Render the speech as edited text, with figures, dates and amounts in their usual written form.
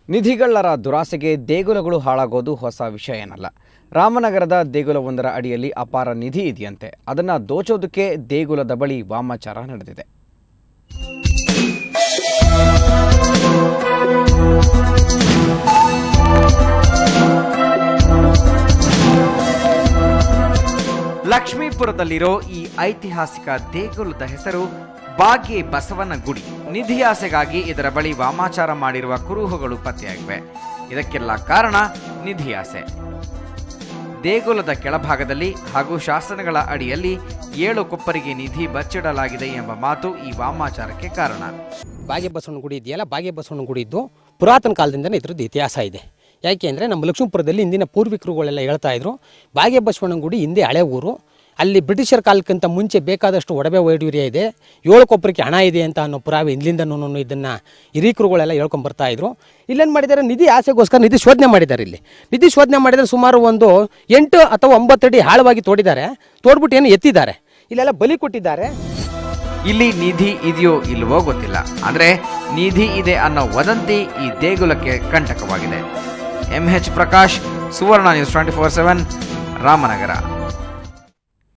ನಿಧಿಗಳ್ಳರ ದುರಾಸೆಗೆ ದೇಗುಲಗಳು ಹಾಳಾಗೋದು ಹೊಸ ವಿಷಯ ಏನಲ್ಲ. ರಾಮನಗರದ ದೇಗುಲವೊಂದರ ಅಡಿಯಲ್ಲಿ ಅಪಾರ ನಿಧಿ ಇದೆಯಂತೆ. ಅದನ್ನು ದೋಚೋದಕ್ಕೆ ದೇಗುಲದ ಬಳಿ ವಾಮಾಚಾರ ನಡೆದಿದೆ. ಲಕ್ಷ್ಮೀಪುರದಲ್ಲಿರೋ ಈ ಐತಿಹಾಸಿಕ ದೇಗುಲದ ಹೆಸರು ಬಾಗೆ ಬಸವನ ಗುಡಿ. ನಿಧಿ ಆಸೆಗಾಗಿ ಇದರ ಬಳಿ ವಾಮಾಚಾರ ಮಾಡಿರುವ ಕುರುಹುಗಳು ಪತ್ತೆಯಾಗಿವೆ. ಇದಕ್ಕೆಲ್ಲ ಕಾರಣ ನಿಧಿ ಆಸೆ. ದೇಗುಲದ ಕೆಳಭಾಗದಲ್ಲಿ ಹಾಗೂ ಶಾಸನಗಳ ಅಡಿಯಲ್ಲಿ 7 ಕೊಪ್ಪರಿಗೆ ನಿಧಿ ಬಚ್ಚಿಡಲಾಗಿದೆ ಎಂಬ ಮಾತು ಈ ವಾಮಾಚಾರಕ್ಕೆ ಕಾರಣ. ಬಾಗೆ ಬಸವನ ಗುಡಿ ಇದೆಯಲ್ಲ, ಬಾಗೆ ಬಸವನ ಗುಡಿ ಇದ್ದು ಪುರಾತನ ಕಾಲದಿಂದನೇ ಇದರದ್ದು ಇತಿಹಾಸ ಇದೆ. ಯಾಕೆ ಅಂದರೆ ನಮ್ಮ ಲಕ್ಷ್ಮೀಪುರದಲ್ಲಿ ಇಂದಿನ ಪೂರ್ವಿಕರುಗಳೆಲ್ಲ ಹೇಳ್ತಾ ಇದ್ರು, ಬಾಗೆ ಬಸವನ ಗುಡಿ ಹಿಂದೆ ಹಳೆ ಊರು, ಅಲ್ಲಿ ಬ್ರಿಟಿಷರ ಕಾಲಕ್ಕಿಂತ ಮುಂಚೆ ಬೇಕಾದಷ್ಟು ಒಡವೆ ವೈಡೂರ್ಯ ಇದೆ, 7 ಕೊಪ್ಪರಿಗೆ ಹಣ ಇದೆ ಅಂತ ಅನ್ನೋ ಪುರಾವೆ ಇಂದಲಿಂದನೂ ಇದನ್ನು ಹಿರೀಕರುಗಳೆಲ್ಲ ಹೇಳ್ಕೊಂಡು ಬರ್ತಾ ಇದ್ರು. ಇಲ್ಲೇನು ಮಾಡಿದ್ದಾರೆ, ನಿಧಿ ಆಸೆಗೋಸ್ಕರ ನಿಧಿ ಶೋಧನೆ ಮಾಡಿದ್ದಾರೆ. ಇಲ್ಲಿ ನಿಧಿ ಶೋಧನೆ ಮಾಡಿದರೆ ಸುಮಾರು ಒಂದು 8 ಅಥವಾ 9 ಅಡಿ ಆಳವಾಗಿ ತೋಡಿದ್ದಾರೆ. ತೋಡ್ಬಿಟ್ಟು ಏನು ಎತ್ತಿದ್ದಾರೆ, ಇಲ್ಲೆಲ್ಲ ಬಲಿ ಕೊಟ್ಟಿದ್ದಾರೆ. ಇಲ್ಲಿ ನಿಧಿ ಇದೆಯೋ ಇಲ್ವೋ ಗೊತ್ತಿಲ್ಲ, ಆದರೆ ನಿಧಿ ಇದೆ ಅನ್ನೋ ವದಂತಿ ಈ ದೇಗುಲಕ್ಕೆ ಕಂಟಕವಾಗಿದೆ. MH ಪ್ರಕಾಶ್, ಸುವರ್ಣ ನ್ಯೂಸ್ 24/7, ರಾಮನಗರ.